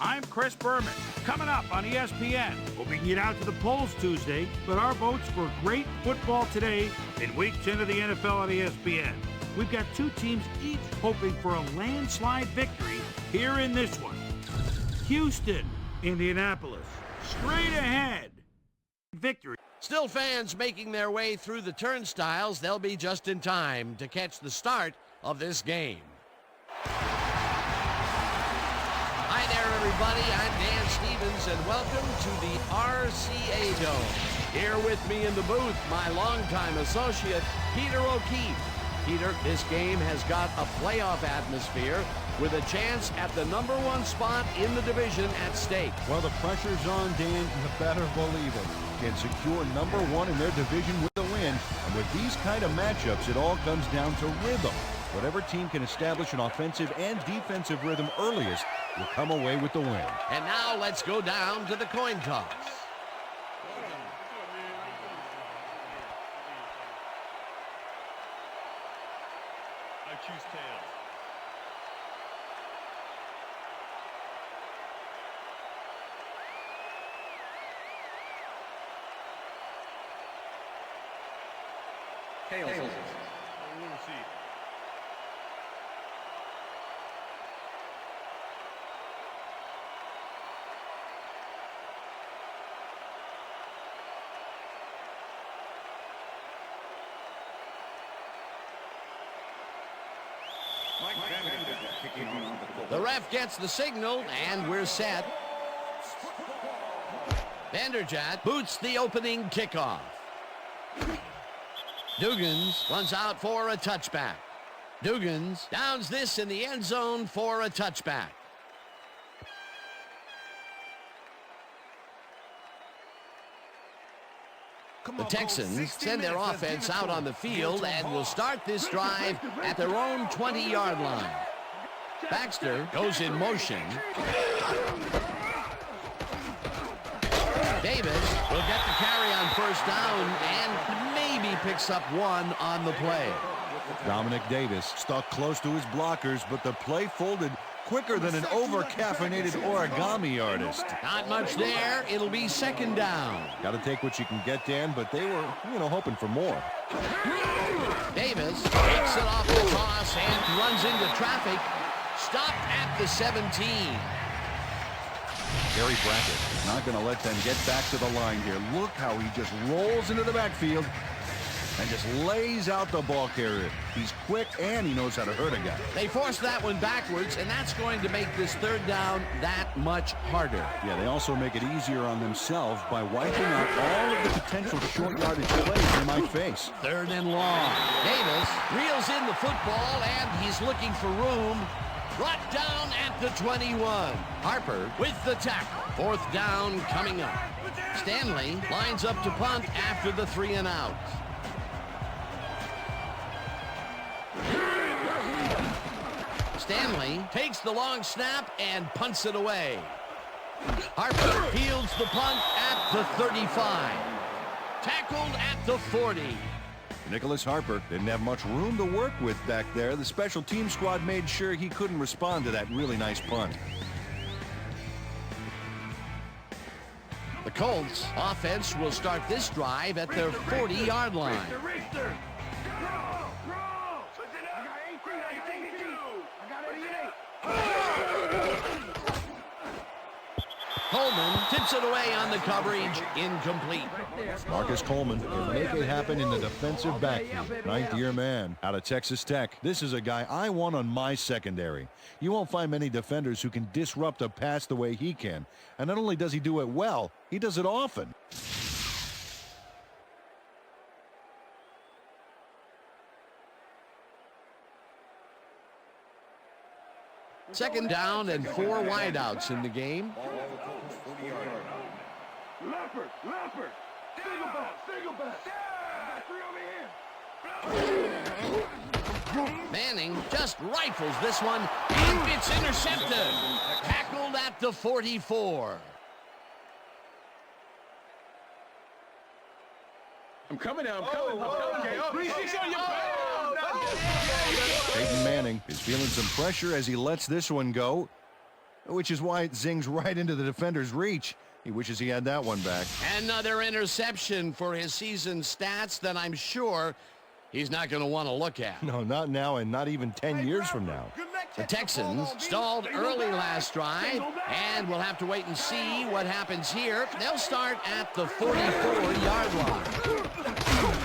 I'm Chris Berman. Coming up on ESPN, we'll be get out to the polls Tuesday, but our votes for great football today in Week 10 of the NFL on ESPN. We've got two teams each hoping for a landslide victory here in this one. Houston, Indianapolis, straight ahead. Victory. Still fans making their way through the turnstiles. They'll be just in time to catch the start of this game. Hi there, everybody. I'm Dan Stevens, and welcome to the RCA Dome. Here with me in the booth, my longtime associate, Peter O'Keefe. Peter, this game has got a playoff atmosphere with a chance at the #1 spot in the division at stake. Well, the pressure's on, Dan. You better believe it. Can secure #1 in their division with a win. And with these kind of matchups, it all comes down to rhythm. Whatever team can establish an offensive and defensive rhythm earliest will come away with the win. And now let's go down to the coin toss. I choose tails. Tails. I want to see. The ref gets the signal, and we're set. Vanderjagt boots the opening kickoff. Dugans runs out for a touchback. Dugans downs this in the end zone for a touchback. The Texans send their offense out on the field and will start this drive at their own 20-yard line. Baxter goes in motion. Davis will get the carry on first down and maybe picks up one on the play. Dominic Davis stuck close to his blockers, but the play folded quicker than an over-caffeinated origami artist. Not much there. It'll be second down. Got to take what you can get, Dan, but they were, hoping for more. Davis takes it off the toss and runs into traffic. Stopped at the 17. Gary Brackett is not going to let them get back to the line here. Look how he just rolls into the backfield and just lays out the ball carrier. He's quick and he knows how to hurt a guy. They forced that one backwards, and that's going to make this third down that much harder. Yeah, they also make it easier on themselves by wiping out all of the potential short yardage plays in my face. Third and long. Davis reels in the football, and he's looking for room. Brought down at the 21. Harper with the tackle. Fourth down coming up. Stanley lines up to punt after the 3 and out. Stanley takes the long snap and punts it away. Harper fields the punt at the 35. Tackled at the 40. Nicholas Harper didn't have much room to work with back there. The special team squad made sure he couldn't respond to that really nice punt. The Colts offense will start this drive at their 40-yard line. Coleman tips it away on the coverage, incomplete. Marcus Coleman can make it happen in the defensive backfield. Ninth-year man out of Texas Tech. This is a guy I want on my secondary. You won't find many defenders who can disrupt a pass the way he can. And not only does he do it well, he does it often. Second down and 4 wideouts in the game. Leopard, single back. Manning just rifles this one, and it's intercepted. Tackled at the 44. I'm coming now. I'm coming. Peyton Manning is feeling some pressure as he lets this one go. which is why it zings right into the defender's reach. He wishes he had that one back. Another interception for his season stats that I'm sure he's not going to want to look at. No, not now, and not even 10 years from now. The Texans stalled early last drive, and we'll have to wait and see what happens here. They'll start at the 44-yard line.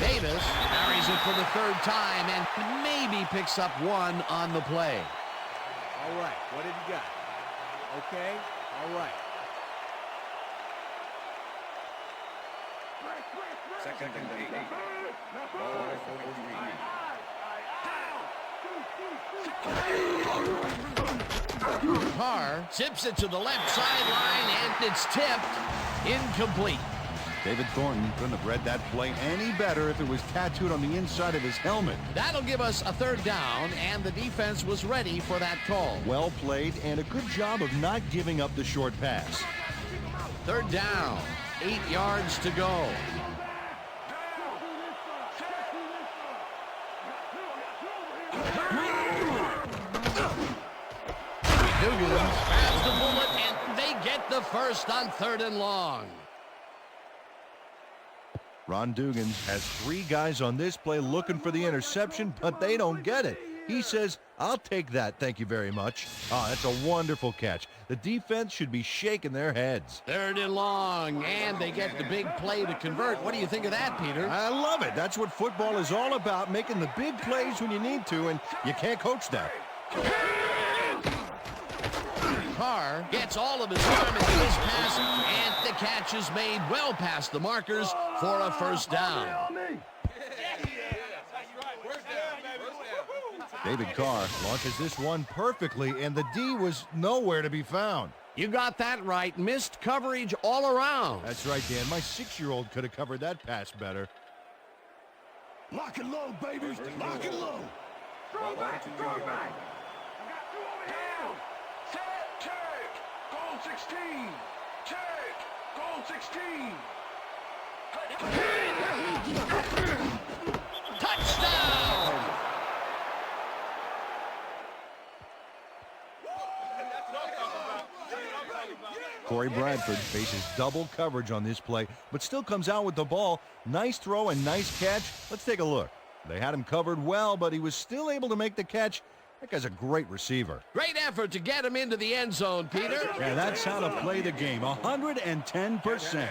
Davis carries it for the third time and maybe picks up one on the play. All right, what have you got? Okay, all right. Second and 8. Ball 43. Carr zips it to the left sideline, and it's tipped. Incomplete. David Thornton couldn't have read that play any better if it was tattooed on the inside of his helmet. That'll give us a third down, and the defense was ready for that call. Well played, and a good job of not giving up the short pass. Third down, 8 yards to go. Dugan grabs the bullet, and they get the first on 3rd and long. Ron Dugan has 3 guys on this play looking for the interception, but they don't get it. He says, "I'll take that, thank you very much." Oh, that's a wonderful catch. The defense should be shaking their heads. 3rd and long, and they get the big play to convert. What do you think of that, Peter? I love it. That's what football is all about, making the big plays when you need to, and you can't coach that. Carr gets all of his arm into this pass, and the catch is made well past the markers for a first down. David Carr launches this one perfectly, and the D was nowhere to be found. You got that right. Missed coverage all around. That's right, Dan. My 6-year-old could have covered that pass better. Lock and load, baby. Lock and load. Throw back. Throw back. Down. Take. Goal 16. Take. Goal 16. Touchdown! Corey Bradford faces double coverage on this play, but still comes out with the ball. Nice throw and nice catch. Let's take a look. They had him covered well, but he was still able to make the catch. That guy's a great receiver. Great effort to get him into the end zone, Peter. Yeah, that's how to play the game. 110%.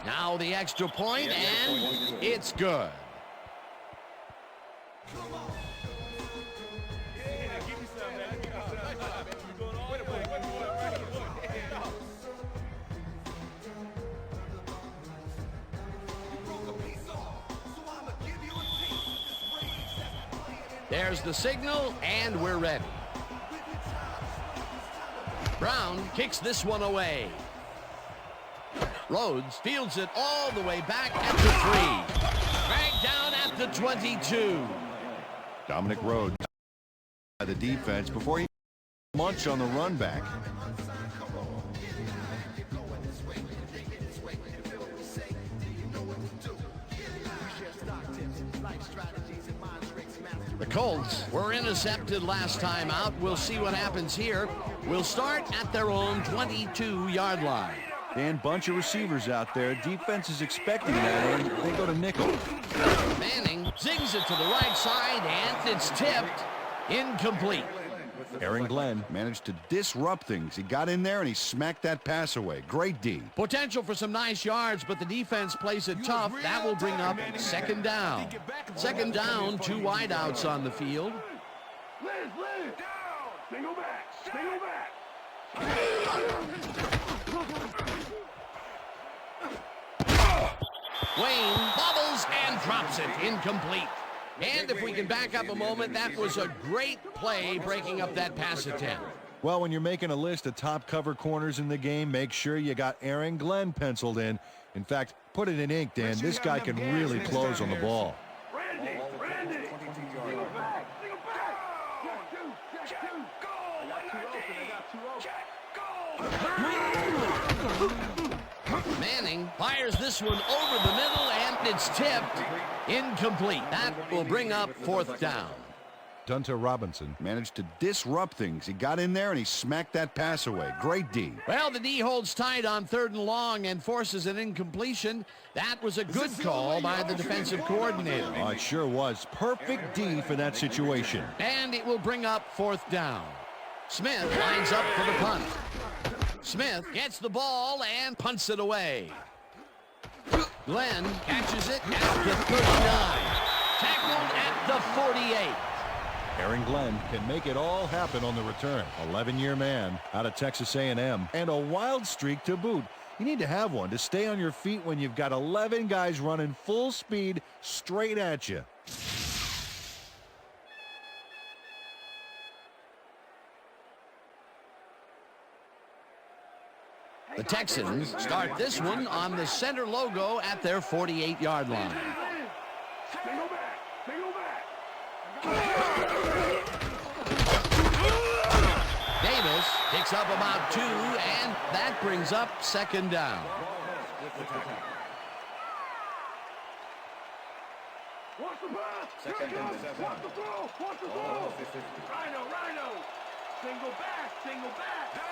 Now the extra point, and it's good. There's the signal, and we're ready. Brown kicks this one away. Rhodes fields it all the way back at the 3. Dragged down at the 22. Dominic Rhodes by the defense before he much on the run back. The Colts were intercepted last time out. We'll see what happens here. We'll start at their own 22-yard line. Dan, bunch of receivers out there. Defense is expecting that, and they go to nickel. Manning zings it to the right side, and it's tipped. Incomplete. Aaron Glenn managed to disrupt things. He got in there, and he smacked that pass away. Great D. Potential for some nice yards, but the defense plays it tough. That will bring up 2nd down. 2nd down, 2 wideouts on the field. Liz, down. Single back. Single back. Wayne bobbles and drops it. Incomplete. And if we can back up a moment, that was a great play breaking up that pass attempt. Well, when you're making a list of top cover corners in the game, make sure you got Aaron Glenn penciled in. In fact, put it in ink, Dan. This guy can really close on the ball. Randy. Single back. Single back. Check 2. Go. Manning fires this one over the middle, and it's tipped. Incomplete. That will bring up 4th down. Dunta Robinson managed to disrupt things. He got in there and he smacked that pass away. Great D. Well, the D holds tight on 3rd and long and forces an incompletion. That was a good call by the defensive coordinator. Oh, it sure was. Perfect D for that situation. And it will bring up 4th down. Smith lines up for the punt. Smith gets the ball and punts it away. Glenn catches it at the 39. Tackled at the 48. Aaron Glenn can make it all happen on the return. 11-year man out of Texas A&M, and a wild streak to boot. You need to have one to stay on your feet when you've got 11 guys running full speed straight at you. The Texans start this one on the center logo at their 48-yard line. Single back. Single back. Davis picks up about 2, and that brings up 2nd down. Watch the pass. Second and 7. Watch the throw. Watch the throw. Rhino. Single back. Single back. Down.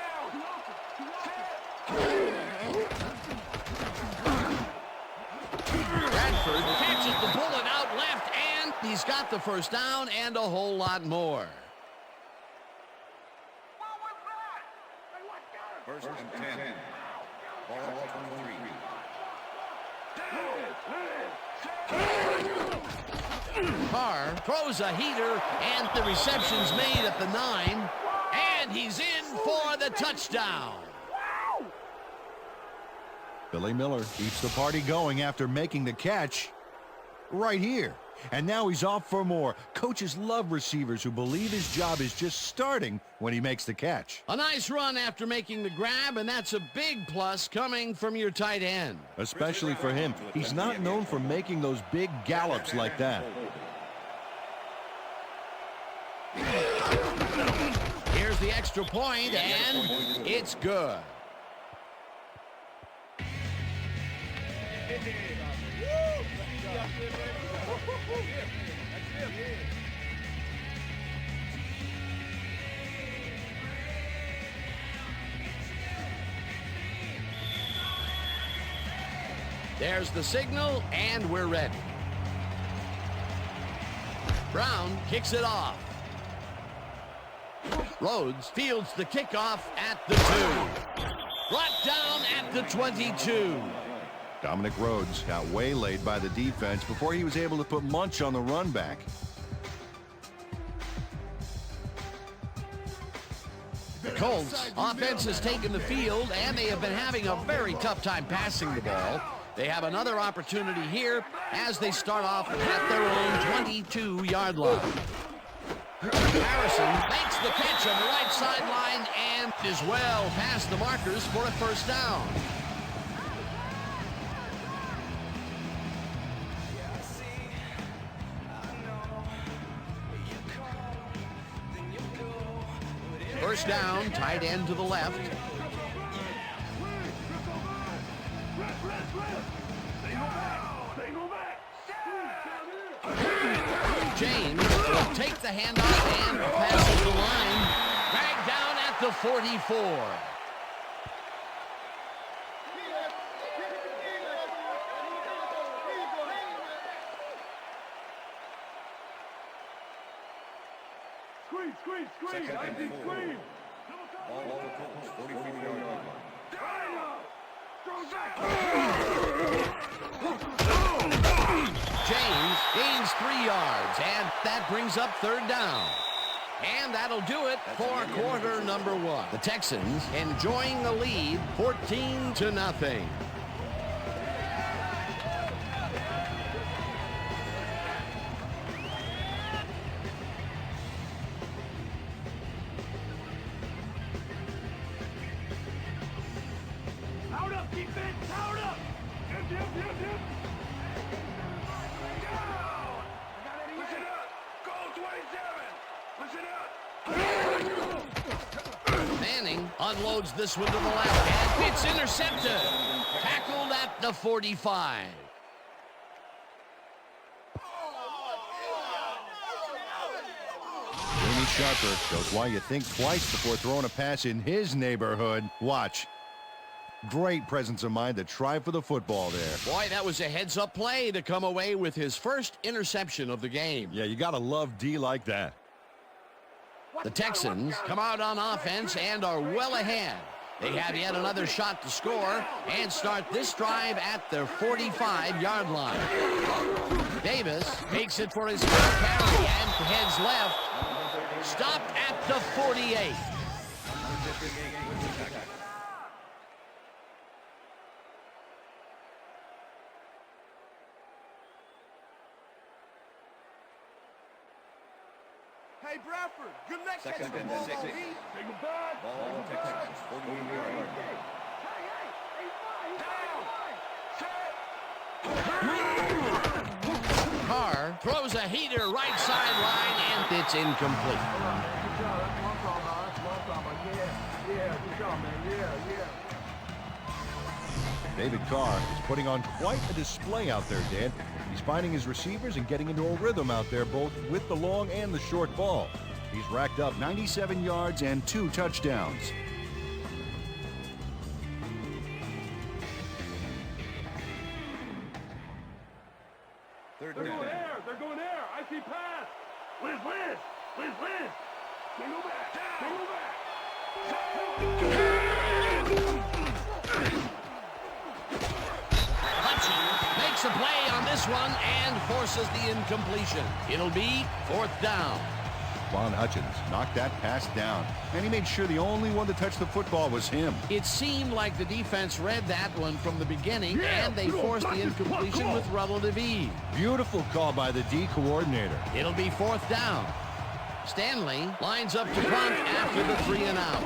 Bradford catches the bullet out left, and he's got the 1st down and a whole lot more. First and 10. Ball 23. Carr throws a heater, and the reception's made at the 9, and he's in for the touchdown. Billy Miller keeps the party going after making the catch right here. And now he's off for more. Coaches love receivers who believe his job is just starting when he makes the catch. A nice run after making the grab, and that's a big plus coming from your tight end. Especially for him. He's not known for making those big gallops like that. Here's the extra point, and it's good. There's the signal, and we're ready. Brown kicks it off. Rhodes fields the kickoff at the 2. Brought down at the 22. Dominic Rhodes got waylaid by the defense before he was able to put Munch on the run back. The Colts offense has taken the field, and they have been having a very tough time passing the ball. They have another opportunity here as they start off at their own 22-yard line. Harrison makes the catch on the right sideline and is well past the markers for a 1st down. First down, tight end to the left. James will take the handoff and passes the line. Dragged down at the 44. Screen. I see screen. Ball on the Colts 44-yard line. James gains 3 yards, and that brings up 3rd down. And that'll do it for quarter number 1. The Texans enjoying the lead, 14-0. Out up, defense! Out up! Yep. Down! Listen up! Goal 27! Listen up! Manning unloads this one to the left, and it's intercepted. Tackled at the 45. Sharper shows why you think twice before throwing a pass in his neighborhood. Watch. Great presence of mind to try for the football there. Boy, that was a heads-up play to come away with his first interception of the game. Yeah, you got to love D like that. The Texans come out on offense and are well ahead. They have yet another shot to score and start this drive at their 45-yard line. Davis makes it for his first carry and heads left. Stopped at the 48. Hey, Bradford, good next catch Second the and ball, 6. B. Single back. Ball Texans, 48-yard line. Carr throws a heater right sideline, and it's incomplete. David Carr is putting on quite a display out there, Dan. He's finding his receivers and getting into a rhythm out there, both with the long and the short ball. He's racked up 97 yards and 2 touchdowns. Third They're going down. air. They're going air. I see pass. Liz. Single back. Single back. Hutchins makes a play on this one and forces the incompletion. It'll be 4th down. Von Hutchins knocked that pass down, and he made sure the only one to touch the football was him. It seemed like the defense read that one from the beginning, and they forced the incompletion with relative ease. Beautiful call by the D coordinator. It'll be 4th down. Stanley lines up to punt after the 3 and out.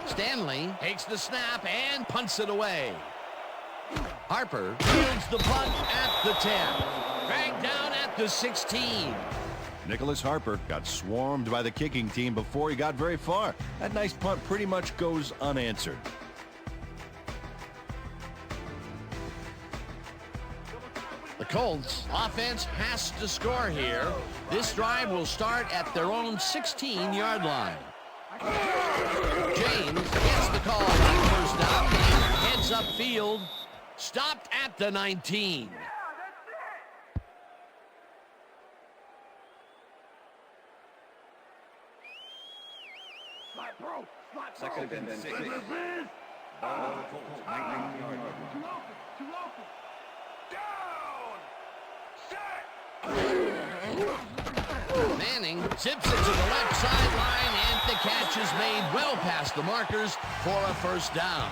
Stanley takes the snap and punts it away. Harper fields the punt at the 10. Dragged down at the 16. Nicholas Harper got swarmed by the kicking team before he got very far. That nice punt pretty much goes unanswered. The Colts offense has to score here. This drive will start at their own 16-yard line. James gets the call on 1st down and heads upfield. Stopped at the 19. Second and 6. Ball Colts, 19-yard line. Manning zips it to the left sideline, and the catch is made well past the markers for a 1st down.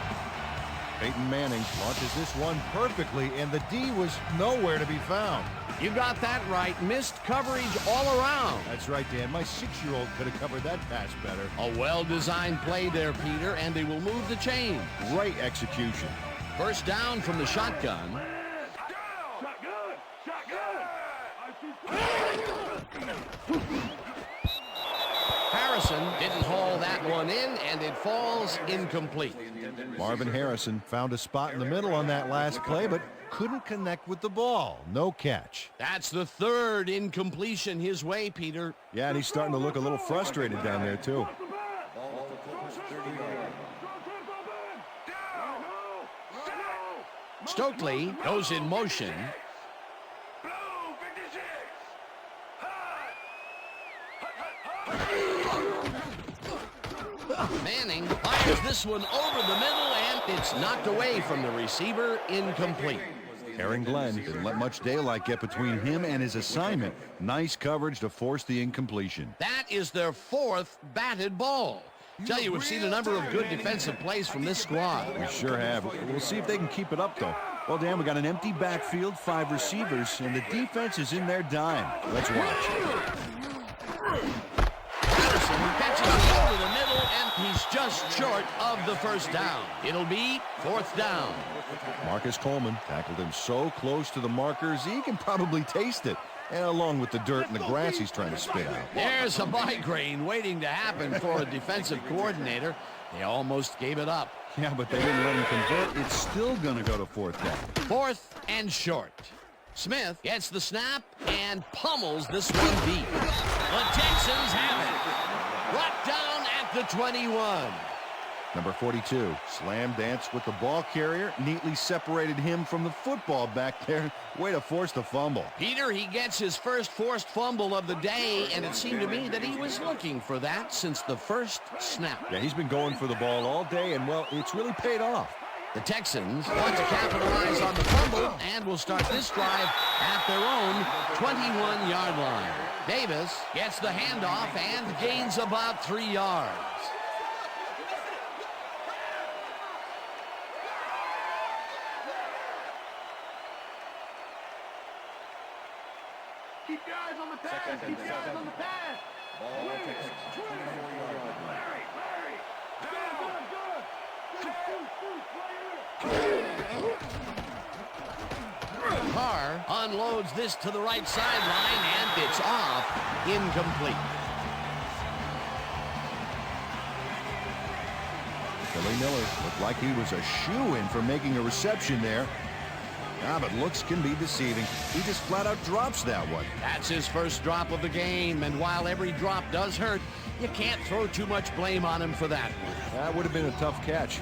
Peyton Manning launches this one perfectly, and the D was nowhere to be found. You got that right. Missed coverage all around. That's right, Dan. My 6-year-old could have covered that pass better. A well-designed play there, Peter, and they will move the chain. Great execution. 1st down from the shotgun. Harrison didn't haul that one in, and it falls incomplete. Marvin Harrison found a spot in the middle on that last play, but couldn't connect with the ball. No catch. That's the 3rd incompletion his way, Peter. Yeah, and he's starting to look a little frustrated down there, too. Ball Colts, 30-yard line. Stokely goes in motion. Manning fires this one over the middle, and it's knocked away from the receiver, incomplete. Aaron Glenn didn't let much daylight get between him and his assignment. Nice coverage to force the incompletion. That is their 4th batted ball. Tell you, we've seen a number of good defensive plays from this squad. We sure have. We'll see if they can keep it up, though. Well, Dan, we got an empty backfield, 5 receivers, and the defense is in their dime. Let's watch. Patterson catches it over the middle, and he's just short of the 1st down. It'll be 4th down. Marcus Coleman tackled him so close to the markers, he can probably taste it. And along with the dirt and the grass he's trying to spit out. There's a migraine waiting to happen for a defensive coordinator. They almost gave it up. Yeah, but they didn't let him convert. It's still going to go to 4th down. 4th and short. Smith gets the snap and pummels this one deep. The Texans have it. the 21. Number 42, slam dance with the ball carrier, neatly separated him from the football back there. Way to force the fumble. Peter, he gets his first forced fumble of the day, and it seemed to me that he was looking for that since the first snap. Yeah, he's been going for the ball all day, and, well, it's really paid off. The Texans want to capitalize on the fumble and will start this drive at their own 21-yard line. Davis gets the handoff and gains about 3 yards. Keep your eyes on the pass. Keep your eyes on the pass. Ball Texans, 24-yard line. Larry. Good. Carr unloads this to the right sideline, and it's off. Incomplete. Billy Miller looked like he was a shoo-in for making a reception there. But looks can be deceiving. He just flat out drops that one. That's his first drop of the game, and while every drop does hurt, you can't throw too much blame on him for that one. That would have been a tough catch.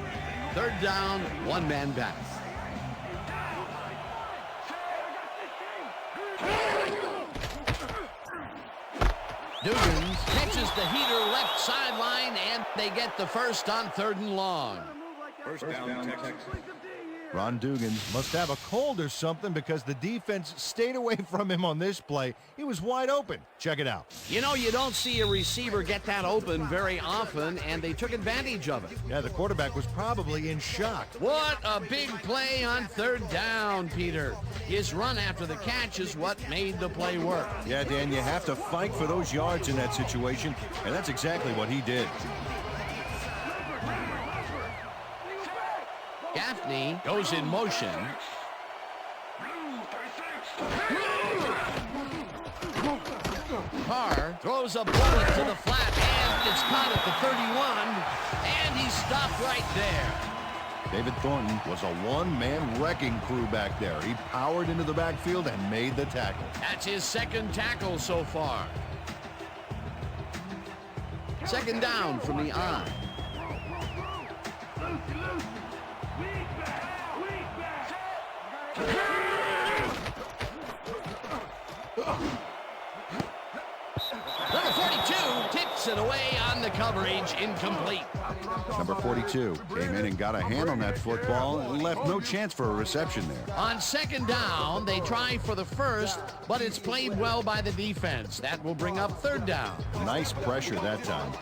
Third down, one man back. Dugans catches the heater left sideline, and they get the first on 3rd and long. First down, Texans. Ron Dugan must have a cold or something because the defense stayed away from him on this play. He was wide open. Check it out. You know, you don't see a receiver get that open very often, and they took advantage of it. Yeah, the quarterback was probably in shock. What a big play on 3rd down, Peter. His run after the catch is what made the play work. Yeah, Dan, you have to fight for those yards in that situation, and that's exactly what he did. Gaffney goes in motion. Carr throws a bullet to the flat, and it's caught at the 31, and he's stopped right there. David Thornton was a one-man wrecking crew back there. He powered into the backfield and made the tackle. That's his second tackle so far. Second down from the eye. Number 42 tips it away on the coverage, incomplete. Number 42 came in and got a hand on that football and left no chance for a reception there. On second down, they try for the first, but it's played well by the defense. That will bring up 3rd down. Nice pressure that time.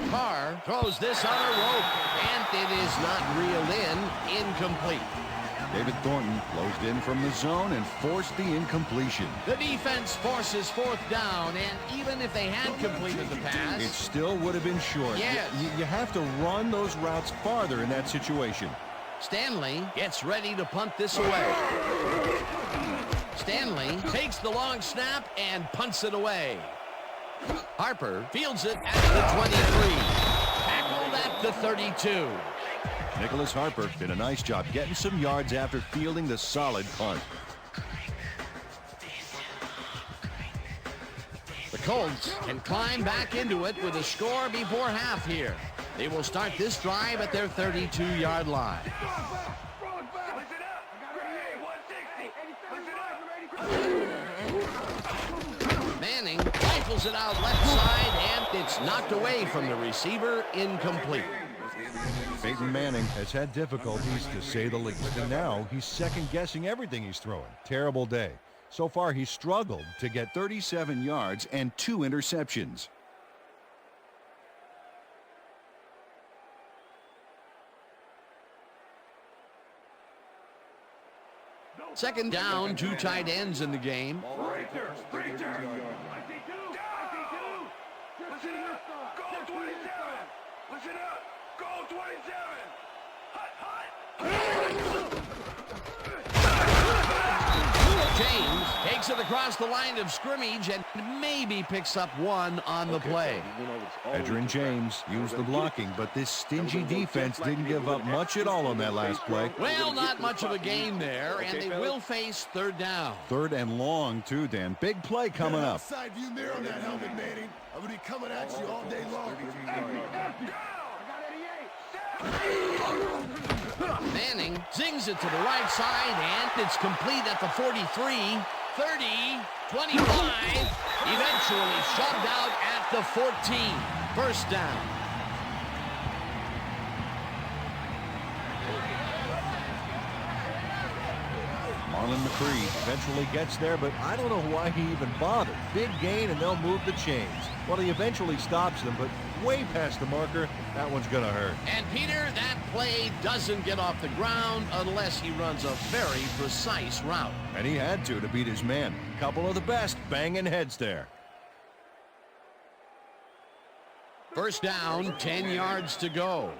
Carr throws this on a rope, and it is not reeled in. Incomplete. David Thornton closed in from the zone and forced the incompletion. The defense forces 4th down, and even if they had completed the pass, It still would have been short. Yes. You have to run those routes farther in that situation. Stanley gets ready to punt this away. Stanley takes the long snap and punts it away. Harper fields it at the 23. Tackled at the 32. Nicholas Harper did a nice job getting some yards after fielding the solid punt. The Colts can climb back into it with a score before half here. They will start this drive at their 32-yard line. Manning rifles it out left side, and it's knocked away from the receiver, incomplete. Peyton Manning has had difficulties, to say the least, and now he's second-guessing everything he's throwing. Terrible day. So far, he's struggled to get 37 yards and 2 interceptions. Second down, 2 tight ends in the game. Right there. I see two. Listen up. Go 27. Listen up. Go 27. Hut. James Takes it across the line of scrimmage and maybe picks up one on the play. Edgerrin James used the blocking, but this stingy defense didn't give up much at all on that last play. Well, not much of a gain there, and they will face third down. Third and long, too, Dan. Big play coming up. Side view mirror on that helmet, Manning. I'm going to be coming at you all day long. Manning zings it to the right side, and it's complete at the 43, 30, 25, eventually shoved out at the 14. First down. Marlon McCree eventually gets there, but I don't know why he even bothered. Big gain, and they'll move the chains. Well, he eventually stops them, but way past the marker, that one's going to hurt. And, Peter, that play doesn't get off the ground unless he runs a very precise route. And he had to beat his man. Couple of the best banging heads there. First down, 10 yards to go.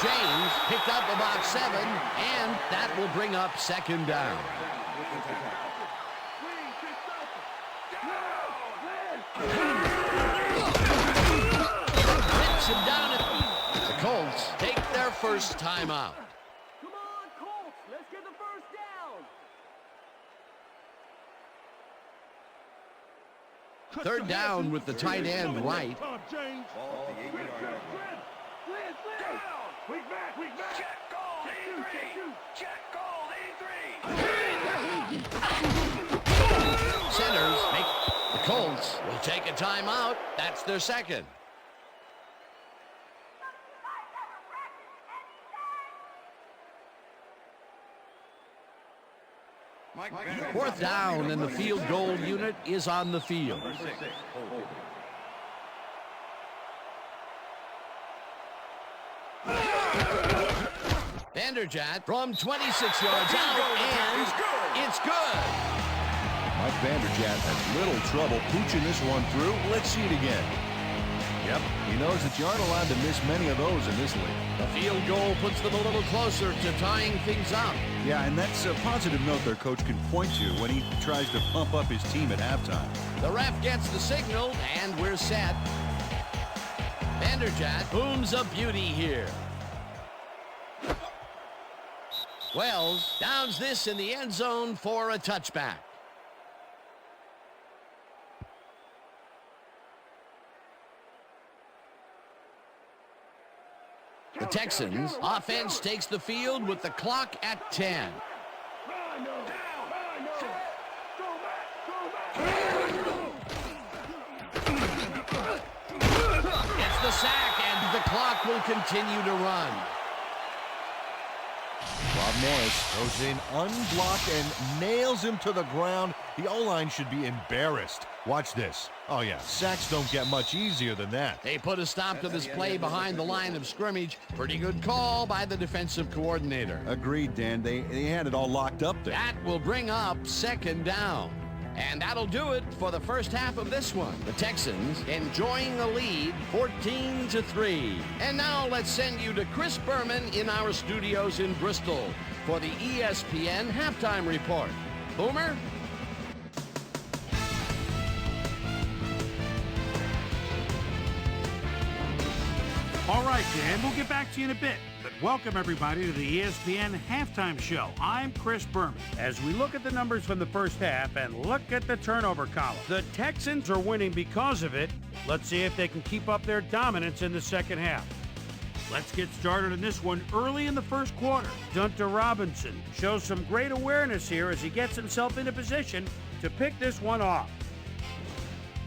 James picked up about 7, and that will bring up second down. Hits him down. The Colts take their first timeout. Come on, Colts. Let's get the first down. Third down with the tight end right. Check goal, 83. Centers make the Colts will take a timeout. That's their second. Fourth down, and the field goal unit is on the field. Vanderjagt from 26 yards out, and it's good. Mike Vanderjagt has little trouble pooching this one through. Let's see it again. Yep, he knows that you aren't allowed to miss many of those in this league. The field goal puts them a little closer to tying things up. Yeah, and that's a positive note their coach can point to when he tries to pump up his team at halftime. The ref gets the signal, and we're set. Vanderjagt booms a beauty here. Wells downs this in the end zone for a touchback. The Texans offense takes the field with the clock at 10. Gets the sack, and the clock will continue to run. Bob Morris goes in unblocked and nails him to the ground. The O-line should be embarrassed. Watch this. Oh, yeah, sacks don't get much easier than that. They put a stop to this play behind the line of scrimmage. Pretty good call by the defensive coordinator. Agreed, Dan. They had it all locked up there. That will bring up second down. And that'll do it for the first half of this one. The Texans enjoying a lead 14-3. And now let's send you to Chris Berman in our studios in Bristol for the ESPN Halftime Report. Boomer? All right, Dan, we'll get back to you in a bit. But welcome, everybody, to the ESPN Halftime Show. I'm Chris Berman. As we look at the numbers from the first half and look at the turnover column, the Texans are winning because of it. Let's see if they can keep up their dominance in the second half. Let's get started in this one early in the first quarter. Dunta Robinson shows some great awareness here as he gets himself into position to pick this one off.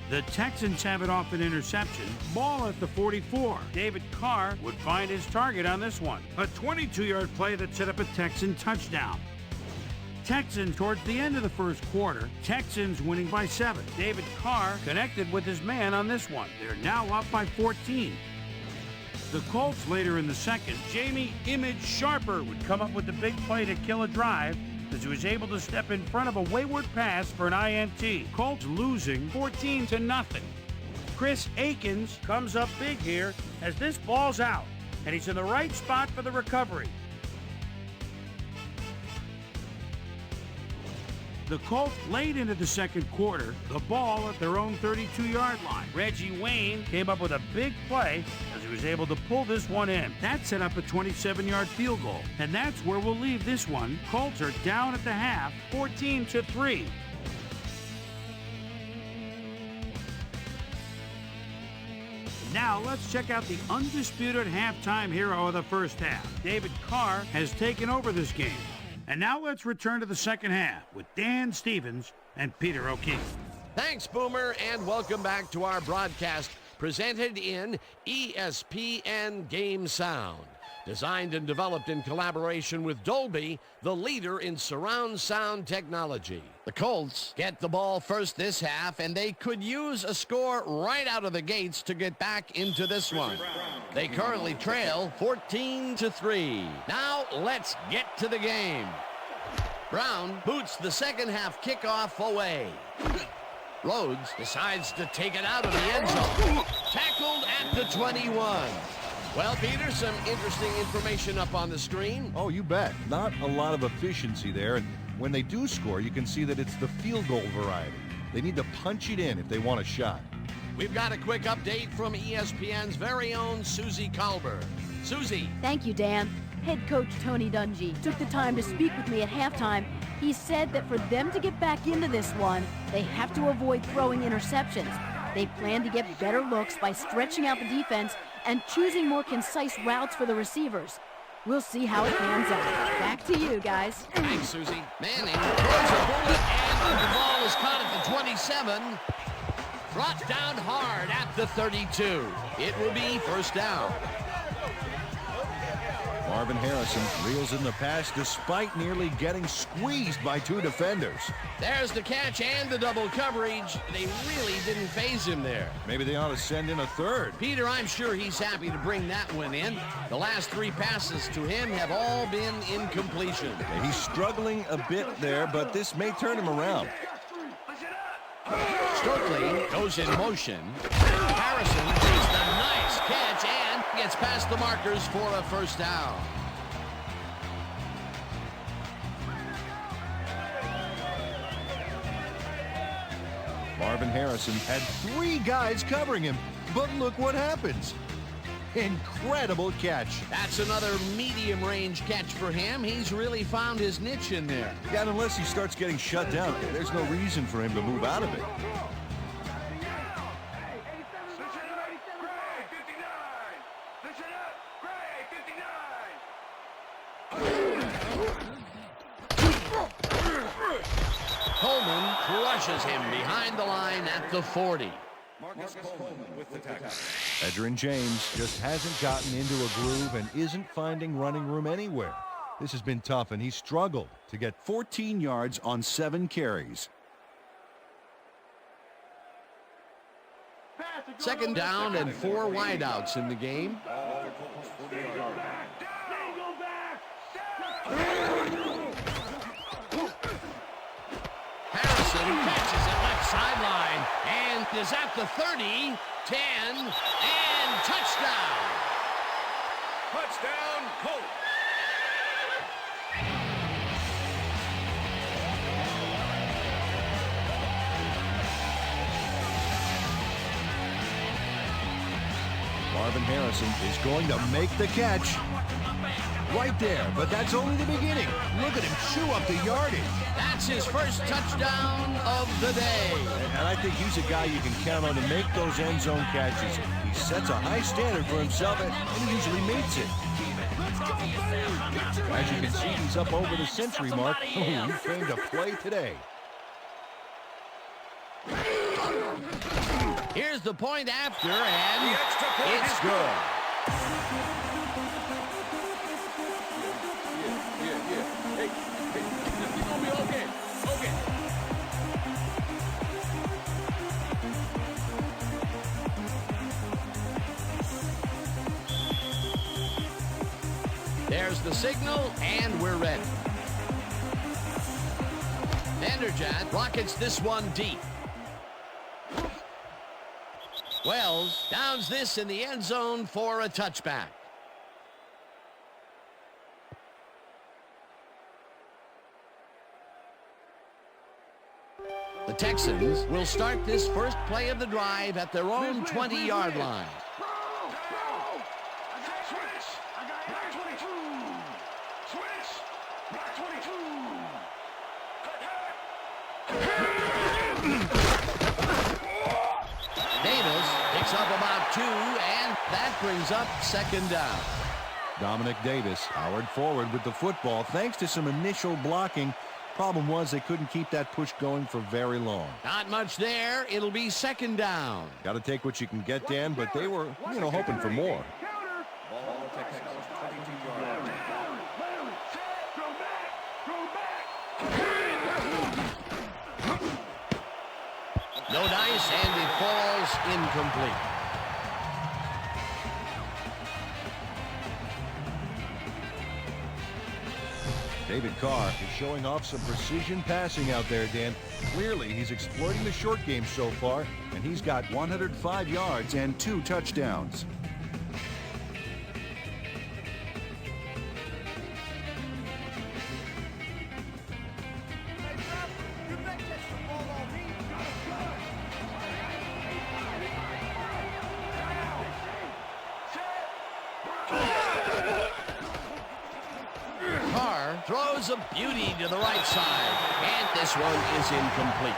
The Texans have it off an interception. Ball at the 44. David Carr would find his target on this one. A 22-yard play that set up a Texan touchdown. Texans towards the end of the first quarter. Texans winning by 7. David Carr connected with his man on this one. They're now up by 14. The Colts later in the second. Jamie Image Sharper would come up with the big play to kill a drive. as he was able to step in front of a wayward pass for an INT. Colts losing 14-0. Chris Akins comes up big here as this ball's out, and he's in the right spot for the recovery. The Colts late into the second quarter, the ball at their own 32-yard line. Reggie Wayne came up with a big play as he was able to pull this one in. That set up a 27-yard field goal, and that's where we'll leave this one. Colts are down at the half, 14-3. Now let's check out the undisputed halftime hero of the first half. David Carr has taken over this game. And now let's return to the second half with Dan Stevens and Peter O'Keefe. Thanks, Boomer, and welcome back to our broadcast presented in ESPN Game Sound. Designed and developed in collaboration with Dolby, the leader in surround sound technology. The Colts get the ball first this half, and they could use a score right out of the gates to get back into this one. They currently trail 14-3. Now let's get to the game. Brown boots the second half kickoff away. Rhodes decides to take it out of the end zone. Tackled at the 21. Well, Peter, some interesting information up on the screen. Oh, you bet. Not a lot of efficiency there. And when they do score, you can see that it's the field goal variety. They need to punch it in if they want a shot. We've got a quick update from ESPN's very own Susie Colbert. Susie. Thank you, Dan. Head coach Tony Dungy took the time to speak with me at halftime. He said that for them to get back into this one, they have to avoid throwing interceptions. They plan to get better looks by stretching out the defense and choosing more concise routes for the receivers. We'll see how it pans out. Back to you, guys. Thanks, Susie. Manning throws a bullet, and the ball is caught at the 27. Brought down hard at the 32. It will be first down. Marvin Harrison reels in the pass despite nearly getting squeezed by two defenders. There's the catch and the double coverage. They really didn't phase him there. Maybe they ought to send in a third. Peter, I'm sure he's happy to bring that one in. The last three passes to him have all been incompletion. He's struggling a bit there, but this may turn him around. Stokely goes in motion. Harrison makes the nice catch and gets past the markers for a first down. Marvin Harrison had three guys covering him, but look what happens. Incredible catch. That's another medium-range catch for him. He's really found his niche in there. Yeah, unless he starts getting shut down, there's no reason for him to move out of it. Coleman crushes him behind the line at the 40. Marcus Coleman with the tackle. Edgerrin James just hasn't gotten into a groove and isn't finding running room anywhere. This has been tough, and he's struggled to get 14 yards on 7 carries. Second down and 4 wideouts in the game. Harrison catches it left sideline and is at the 30, 10, and touchdown. Touchdown, Colts. Marvin Harrison is going to make the catch. Right there, but that's only the beginning. Look at him chew up the yardage. That's his first touchdown of the day. And I think he's a guy you can count on to make those end zone catches. He sets a high standard for himself, and he usually meets it. As you can see, he's up over the century mark. Oh, he came to play today. Here's the point after, and it's good. There's the signal, and we're ready. Vanderjagt rockets this one deep. Wells downs this in the end zone for a touchback. The Texans will start this first play of the drive at their own 20-yard line. Davis picks up about 2, and that brings up second down. Dominic Davis powered forward with the football thanks to some initial blocking. Problem was they couldn't keep that push going for very long. Not much there. It'll be second down. Got to take what you can get, Dan, but they were, hoping for more. Ball Texans 22-yard line. No dice, and it falls incomplete. David Carr is showing off some precision passing out there, Dan. Clearly, he's exploiting the short game so far, and he's got 105 yards and 2 touchdowns. Throws a beauty to the right side, and this one is incomplete.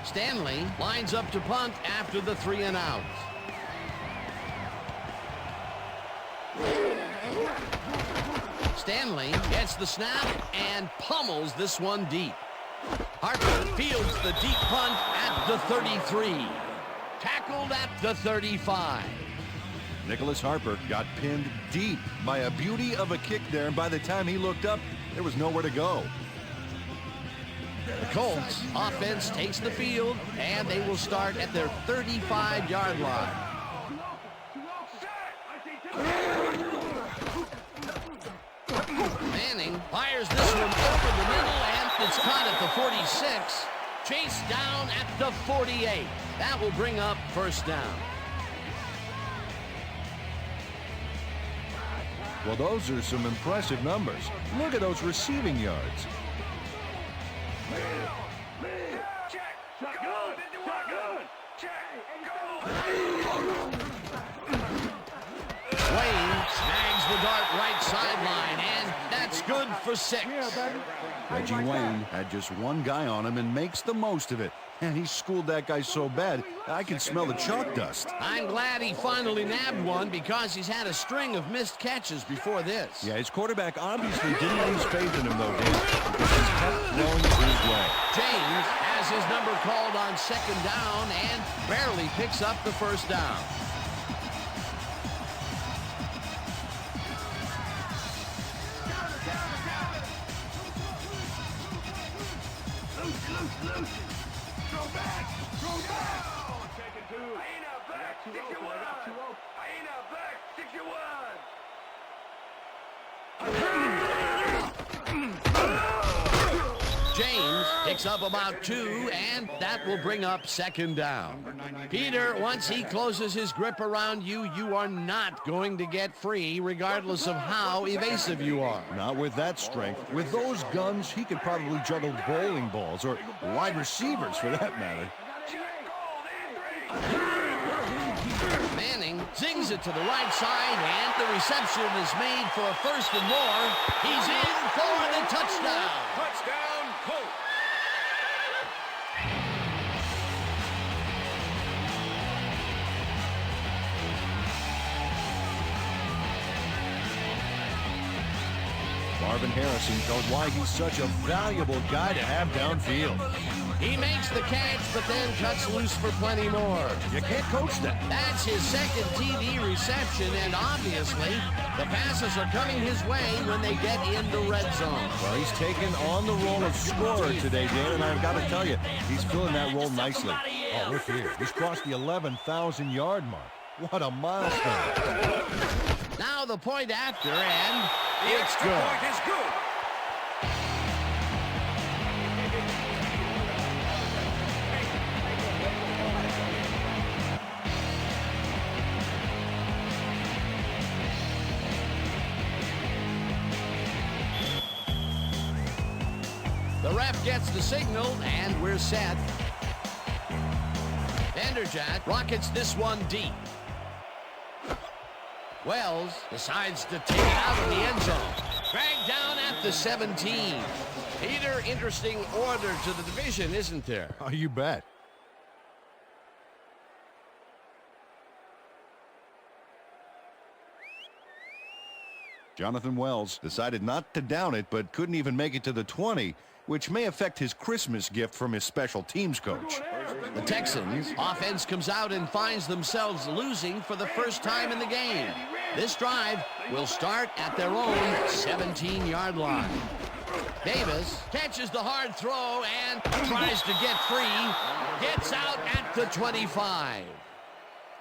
Stanley lines up to punt after the 3 and out. Stanley gets the snap and pummels this one deep. Harper fields the deep punt at the 33. Tackled at the 35. Nicholas Harper got pinned deep by a beauty of a kick there, and by the time he looked up, there was nowhere to go. The Colts offense takes the field, and they will start at their 35-yard line. Manning fires this one over the middle, and it's caught at the 46. Chased down at the 48. That will bring up first down. Well, those are some impressive numbers. Look at those receiving yards. Wayne snags the dart right sideline, and that's good for 6. Reggie Wayne had just one guy on him and makes the most of it. And he schooled that guy so bad, I can smell the chalk dust. I'm glad he finally nabbed one because he's had a string of missed catches before this. Yeah, his quarterback obviously didn't lose faith in him, though, Dan, because he's kept throwing it his way. James has his number called on second down and barely picks up the first down. James picks up about 2, and that will bring up second down. Peter, once he closes his grip around you, you are not going to get free, regardless of how evasive you are. Not with that strength. With those guns, he could probably juggle bowling balls, or wide receivers for that matter. Manning zings it to the right side, and the reception is made for a first and more. He's in for the touchdown. Touchdown, Colts. Marvin Harrison showed why he's such a valuable guy to have downfield. He makes the catch, but then cuts loose for plenty more. You can't coach that. That's his second TD reception, and obviously, the passes are coming his way when they get in the red zone. Well, he's taken on the role of scorer today, Dan, and I've got to tell you, he's filling that role nicely. Oh, look here. He's crossed the 11,000-yard mark. What a milestone. Now the point after, and it's Extra good. point is good. The ref gets the signal, and we're set. Vanderjagt rockets this one deep. Wells decides to take it out of the end zone. Dragged down at the 17. Peter, interesting order to the division, isn't there? Oh, you bet. Jonathan Wells decided not to down it, but couldn't even make it to the 20, which may affect his Christmas gift from his special teams coach. The Texans' offense comes out and finds themselves losing for the first time in the game. This drive will start at their own 17-yard line. Davis catches the hard throw and tries to get free. Gets out at the 25.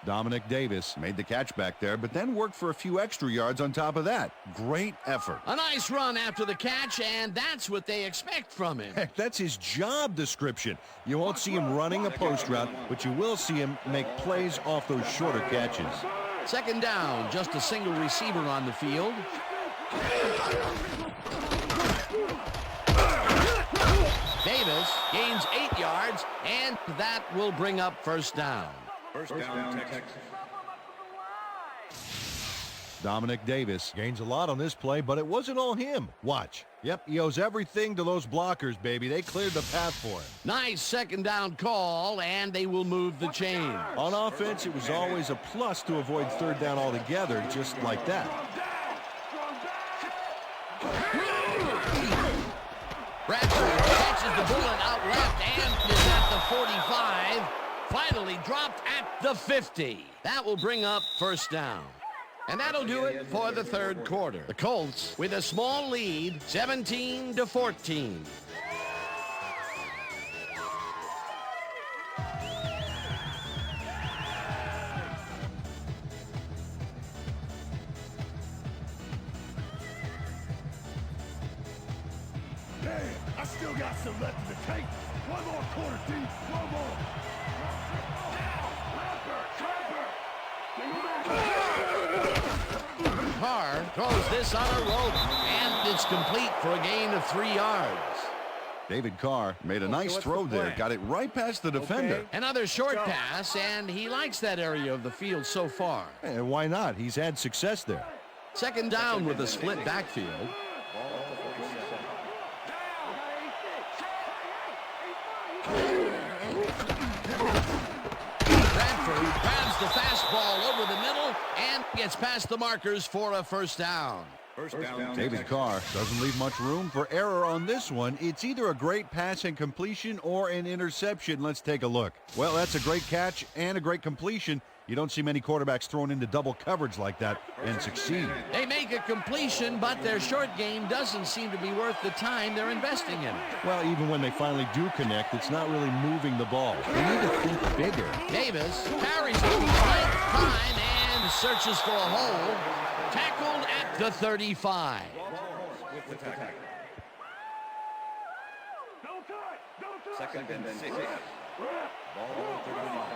Dominic Davis made the catch back there, but then worked for a few extra yards on top of that. Great effort. A nice run after the catch, and that's what they expect from him. Heck, that's his job description. You won't see him running a post route, but you will see him make plays off those shorter catches. Second down, just a single receiver on the field. Davis gains 8 yards, and that will bring up first down. First down, Texans. Dominic Davis gains a lot on this play, but it wasn't all him. Watch. Yep, he owes everything to those blockers, baby. They cleared the path for him. Nice second down call, and they will move the chain. On offense, it was always a plus to avoid third down altogether, just like that. Bradford catches the bullet out left and is at the 45. Finally dropped at the 50. That will bring up first down. And that'll do it for the third quarter. The Colts with a small lead, 17-14. Damn, I still got some left in the tank. One more quarter, D. One more. Carr throws this on a rope, and it's complete for a gain of 3 yards. David Carr made a nice throw there. Got it right past the defender. Another short pass, and he likes that area of the field so far. And why not? He's had success there. Second down with a split backfield. Bradford grabs the fastball over the middle and gets past the markers for a first down. First down, David Carr doesn't leave much room for error on this one. It's either a great pass and completion or an interception. Let's take a look. Well, that's a great catch and a great completion. You don't see many quarterbacks thrown into double coverage like that and succeed. They make a completion, but their short game doesn't seem to be worth the time they're investing in it. Well, even when they finally do connect, it's not really moving the ball. They need to think bigger. Davis carries it right time and searches for a hole. Tackled at the 35. with the tackle. Don't touch! Don't touch! Second and 6. Ball 35.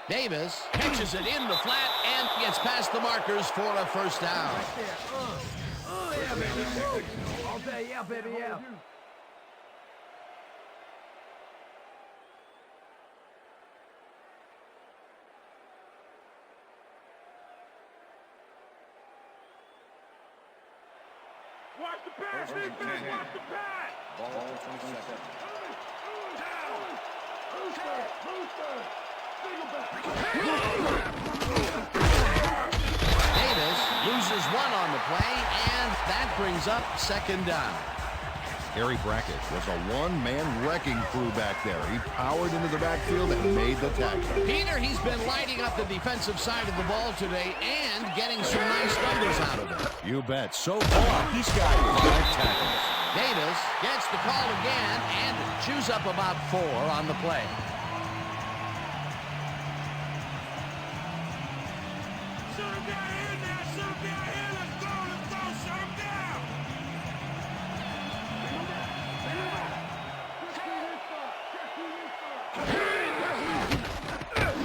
Davis catches it in the flat and gets past the markers for a first down. Oh, yeah, baby. All day, yeah, baby, yeah. Watch the pass! Defense! Watch the pass! Ball 27. Down! Booster! Booster! Single back! Davis loses one on the play, and that brings up second down. Harry Brackett was a one-man wrecking crew back there. He powered into the backfield and made the tackle. Peter, he's been lighting up the defensive side of the ball today and getting some nice numbers out of it. You bet. So far, he's got 5 tackles. Davis gets the call again and chews up about 4 on the play.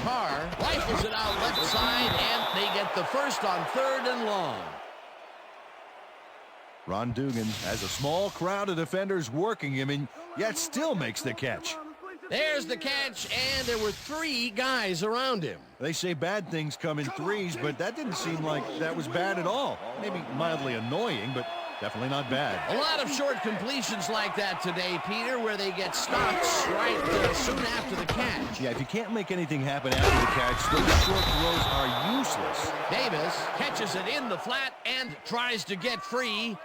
Carr rifles it out left side, and they get the first on 3rd and long. Ron Dugan has a small crowd of defenders working him, and yet still makes the catch. There's the catch, and there were 3 guys around him. They say bad things come in threes, but that didn't seem like that was bad at all. Maybe mildly annoying, but definitely not bad. A lot of short completions like that today, Peter, where they get stops right soon after the catch. Yeah, if you can't make anything happen after the catch, those short throws are useless. Davis catches it in the flat and tries to get free.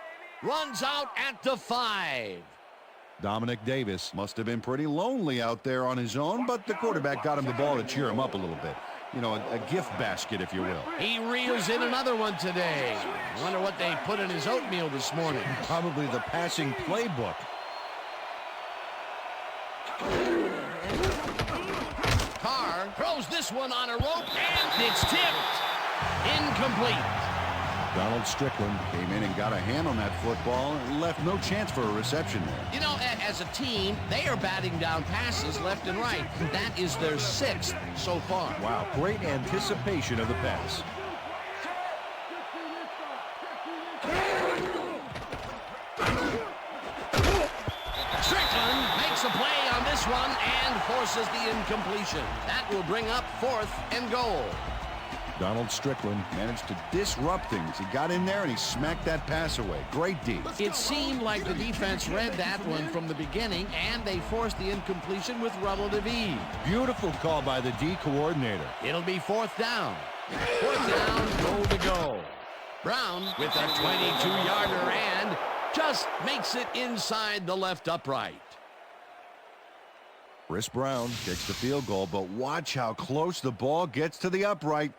Runs out at the 5. Dominic Davis must have been pretty lonely out there on his own, but the quarterback got him the ball to cheer him up a little bit. You know, a gift basket, if you will. He reels in another one today. Wonder what they put in his oatmeal this morning. Probably the passing playbook. Carr throws this one on a rope, and it's tipped. Incomplete. Donald Strickland came in and got a hand on that football and left no chance for a reception there. You know, as a team, they are batting down passes left and right. That is their 6th so far. Wow, great anticipation of the pass. Strickland makes a play on this one and forces the incompletion. That will bring up 4th and goal. Donald Strickland managed to disrupt things. He got in there and he smacked that pass away. Great D. It seemed like the defense read that one from the beginning, and they forced the incompletion with relative ease. Beautiful call by the D coordinator. It'll be 4th down. 4th down, goal to go. Brown with a 22-yarder and just makes it inside the left upright. Chris Brown kicks the field goal, but watch how close the ball gets to the upright.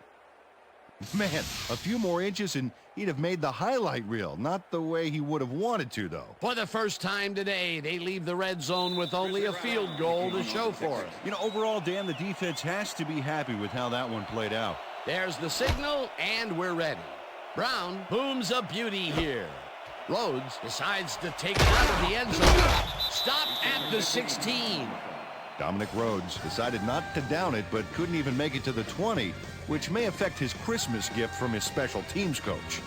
Man, a few more inches and he'd have made the highlight reel. Not the way he would have wanted to, though. For the first time today, they leave the red zone with only a field goal to show for it. You know, overall, Dan, the defense has to be happy with how that one played out. There's the signal, and we're ready. Brown booms a beauty here. Rhodes decides to take it out of the end zone. Stopped at the 16. Dominic Rhodes decided not to down it, but couldn't even make it to the 20, which may affect his Christmas gift from his special teams coach.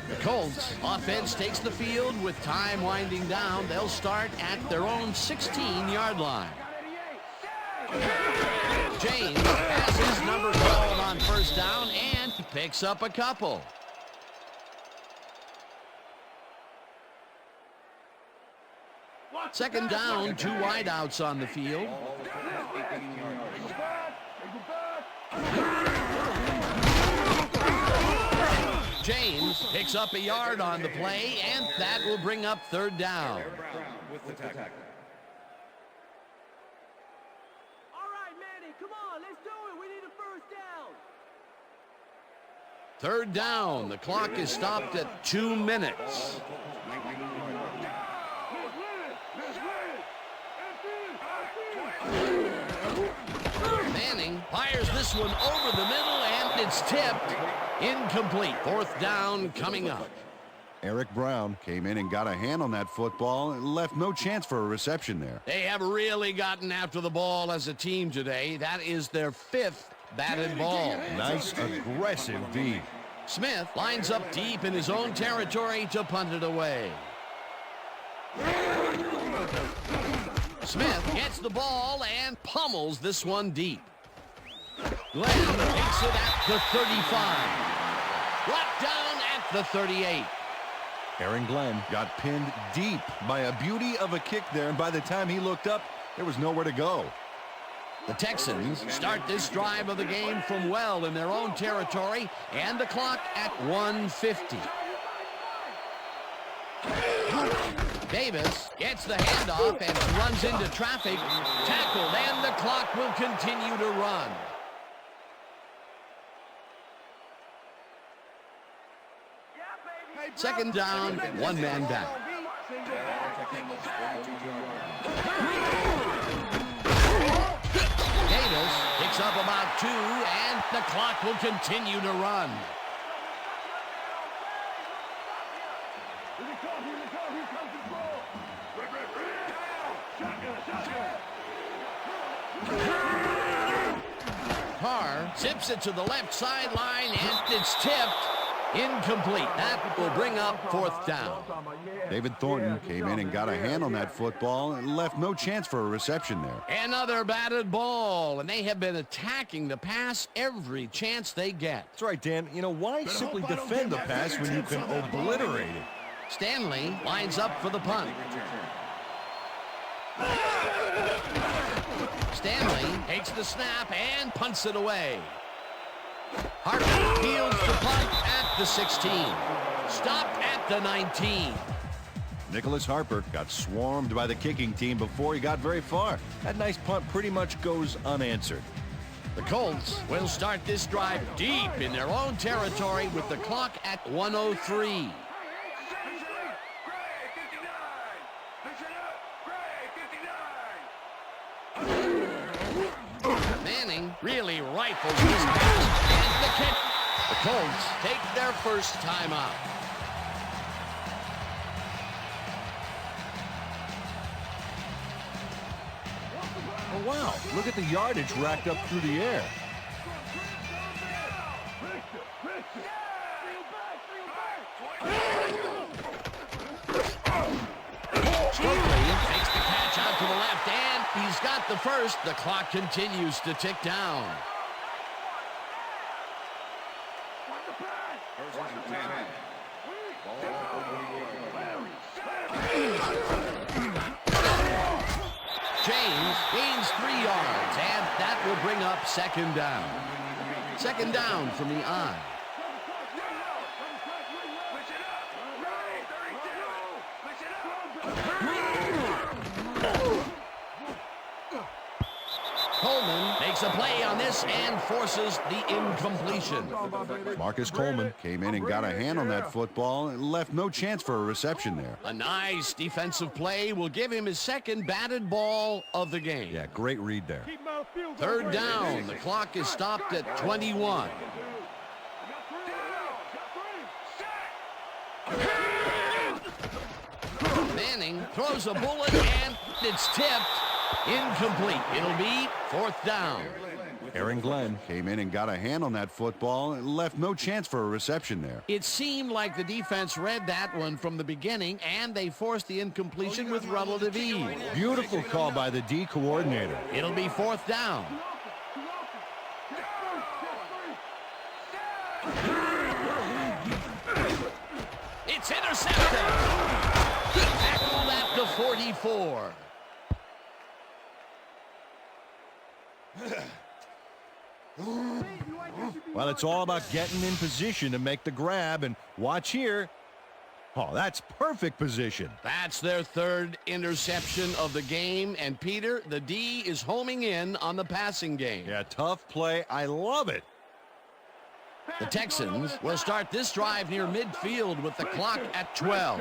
The Colts offense takes the field with time winding down. They'll start at their own 16-yard line. James has his number called on 1st down and picks up a couple. Second down, 2 wideouts on the field. James picks up a yard on the play, and that will bring up 3rd down. With the tackle. All right, Manny, come on, let's do it. We need a 1st down. 3rd down. The clock is stopped at 2 minutes. Manning fires this one over the middle, and it's tipped. Incomplete. 4th down coming up. Eric Brown came in and got a hand on that football and left no chance for a reception there. They have really gotten after the ball as a team today. That is their 5th batted ball. Nice, aggressive V. Smith lines up deep in his own territory to punt it away. Smith gets the ball and pummels this one deep. Glenn takes it at the 35. Brought down at the 38. Aaron Glenn got pinned deep by a beauty of a kick there, and by the time he looked up, there was nowhere to go. The Texans start this drive of the game from well in their own territory, and the clock at 1:50. Davis gets the handoff and runs into traffic. Tackled, and the clock will continue to run. Second down, one man down. Davis picks up about 2, and the clock will continue to run. Carr zips it to the left sideline, and it's tipped. Incomplete. That will bring up fourth down. David Thornton came in and got a hand on that football and left no chance for a reception there. Another batted ball, and they have been attacking the pass every chance they get. That's right, Dan. You know, why simply defend the pass when you can obliterate it? Stanley lines up for the punt. Stanley takes the snap and punts it away. Harper fields the punt at the 16. Stopped at the 19. Nicholas Harper got swarmed by the kicking team before he got very far. That nice punt pretty much goes unanswered. The Colts will start this drive deep in their own territory with the clock at 1:03. Manning really rifles this pass, and the kick. The Colts take their first timeout. Oh, wow. Look at the yardage racked up through the air. Stokely makes the catch out to the left, and he's got the first. The clock continues to tick down. James gains 3 yards, and that will bring up second down. Second down from the I. Coleman makes a play on this and forces the incompletion. Marcus Coleman came in and got a hand on that football and left no chance for a reception there. A nice defensive play will give him his second batted ball of the game. Yeah, great read there. Third down. The clock is stopped at 21. Manning throws a bullet, and it's tipped. Incomplete. It'll be fourth down. Aaron Glenn came in and got a hand on that football and left no chance for a reception there. It seemed like the defense read that one from the beginning, and they forced the incompletion with relative ease. Beautiful Call by the D coordinator. It'll be fourth down. It's intercepted. Tackled at the 44. Well, it's all about getting in position to make the grab, and watch here. Oh, that's perfect position. That's their third interception of the game, and Peter, the D is homing in on the passing game. Yeah, tough play. I love it. The Texans will start this drive near midfield with the clock at 12.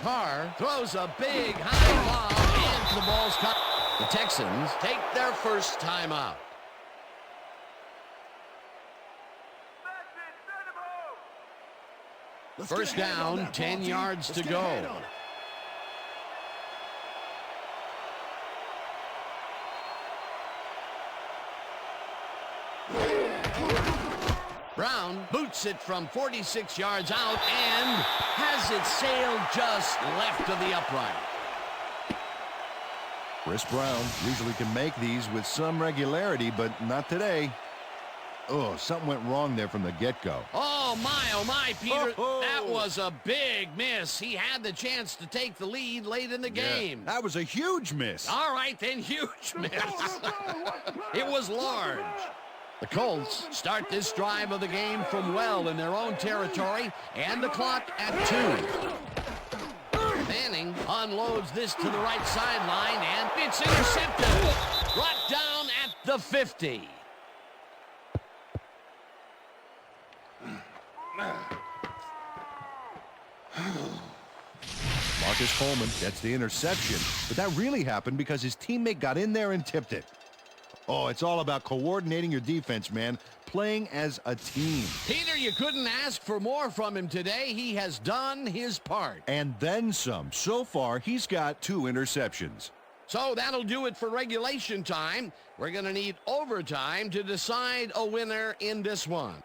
Carr throws a big high lob, and the ball's cut. The Texans take their first timeout. First down, 10 yards to go. Brown boots it from 46 yards out and has it sailed just left of the upright. Chris Brown usually can make these with some regularity, but not today. Oh, something went wrong there from the get-go. Oh, my, Peter. That was a big miss. He had the chance to take the lead late in the game. That was a huge miss. All right, then, huge miss. It was large. The Colts start this drive of the game from well in their own territory, and the clock at 2. Manning unloads this to the right sideline, and it's intercepted. Brought down at the 50. Marcus Coleman gets the interception, but that really happened because his teammate got in there and tipped it. Oh, it's all about coordinating your defense, man. Playing as a team. Peter, you couldn't ask for more from him today. He has done his part. And then some. So far, he's got 2 interceptions. So that'll do it for regulation time. We're going to need overtime to decide a winner in this one.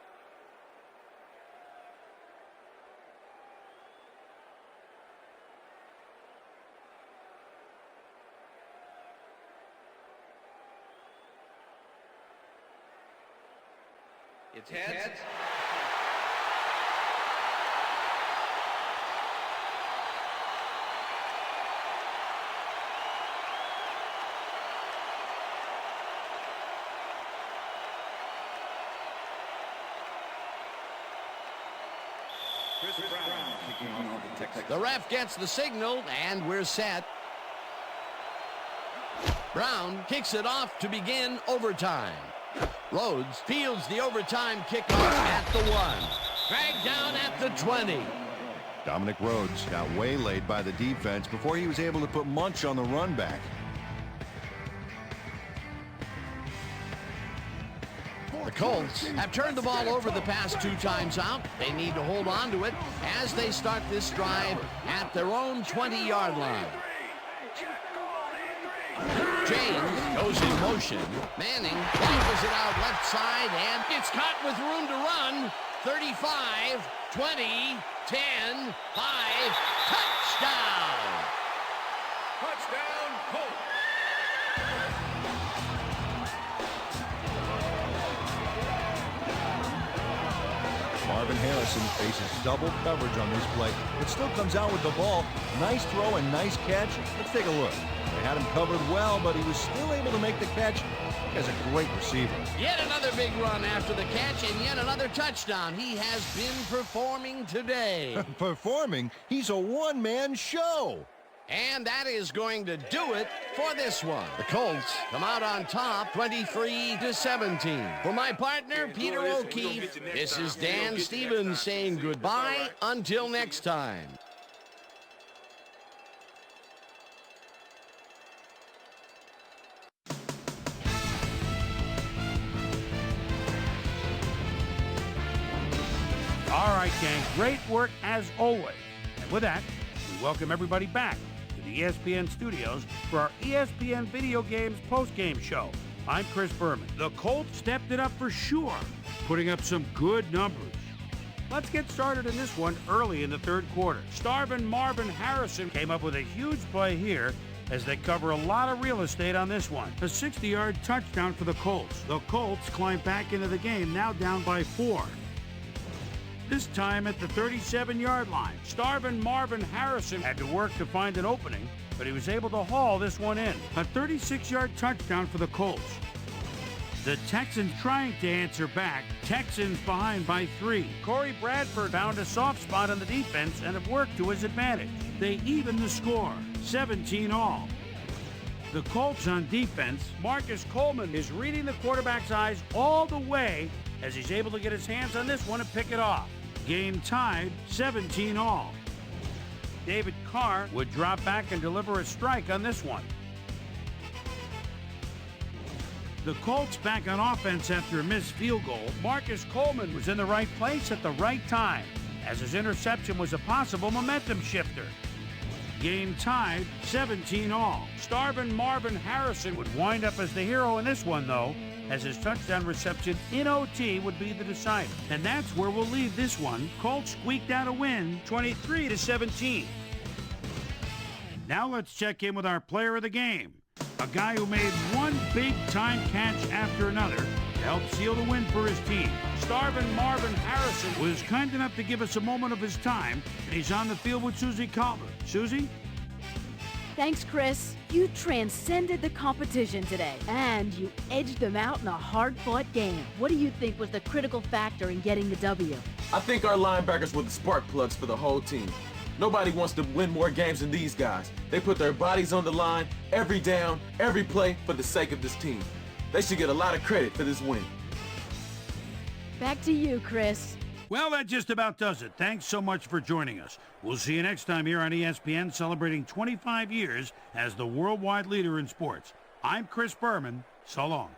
It's heads. Chris Brown kicking off the Texans. The ref gets the signal, and we're set. Brown kicks it off to begin overtime. Rhodes fields the overtime kickoff at the 1. Dragged down at the 20. Dominic Rhodes got waylaid by the defense before he was able to put Munch on the run back. The Colts have turned the ball over the past 2 times out. They need to hold on to it as they start this drive at their own 20-yard line. James goes in motion. Manning fires it out left side, and it's caught with room to run. 35, 20, 10, 5, touchdown! Touchdown, Colts. Marvin Harrison faces double coverage on this play, but still comes out with the ball. Nice throw and nice catch. Let's take a look. They had him covered well, but he was still able to make the catch. He has a great receiver. Yet another big run after the catch, and yet another touchdown. He has been performing today. Performing? He's a one-man show. And that is going to do it for this one. The Colts come out on top 23-17. For my partner, Peter O'Keefe, this is Dan Stevens saying goodbye until next time. All right, gang, great work as always. And with that, we welcome everybody back to the ESPN studios for our ESPN Video Games postgame show. I'm Chris Berman. The Colts stepped it up for sure, putting up some good numbers. Let's get started in this one early in the third quarter. Starvin' Marvin Harrison came up with a huge play here as they cover a lot of real estate on this one. A 60-yard touchdown for the Colts. The Colts climb back into the game, now down by 4. This time at the 37-yard line. Starvin' Marvin Harrison had to work to find an opening, but he was able to haul this one in. A 36-yard touchdown for the Colts. The Texans trying to answer back. Texans behind by 3. Corey Bradford found a soft spot on the defense and have worked to his advantage. They even the score, 17 all. The Colts on defense. Marcus Coleman is reading the quarterback's eyes all the way as he's able to get his hands on this one and pick it off. Game tied, 17 all. David Carr would drop back and deliver a strike on this one. The Colts back on offense after a missed field goal. Marcus Coleman was in the right place at the right time, as his interception was a possible momentum shifter. Game tied, 17 all. Starvin' Marvin Harrison would wind up as the hero in this one, though, as his touchdown reception in OT would be the decider. And that's where we'll leave this one. Colts squeaked out a win, 23-17. Now let's check in with our player of the game, a guy who made one big-time catch after another to help seal the win for his team. Starvin' Marvin Harrison was kind enough to give us a moment of his time, and he's on the field with Susie Calver. Susie? Thanks, Chris. You transcended the competition today, and you edged them out in a hard-fought game. What do you think was the critical factor in getting the W? I think our linebackers were the spark plugs for the whole team. Nobody wants to win more games than these guys. They put their bodies on the line every down, every play for the sake of this team. They should get a lot of credit for this win. Back to you, Chris. Well, that just about does it. Thanks so much for joining us. We'll see you next time here on ESPN, celebrating 25 years as the worldwide leader in sports. I'm Chris Berman. So long.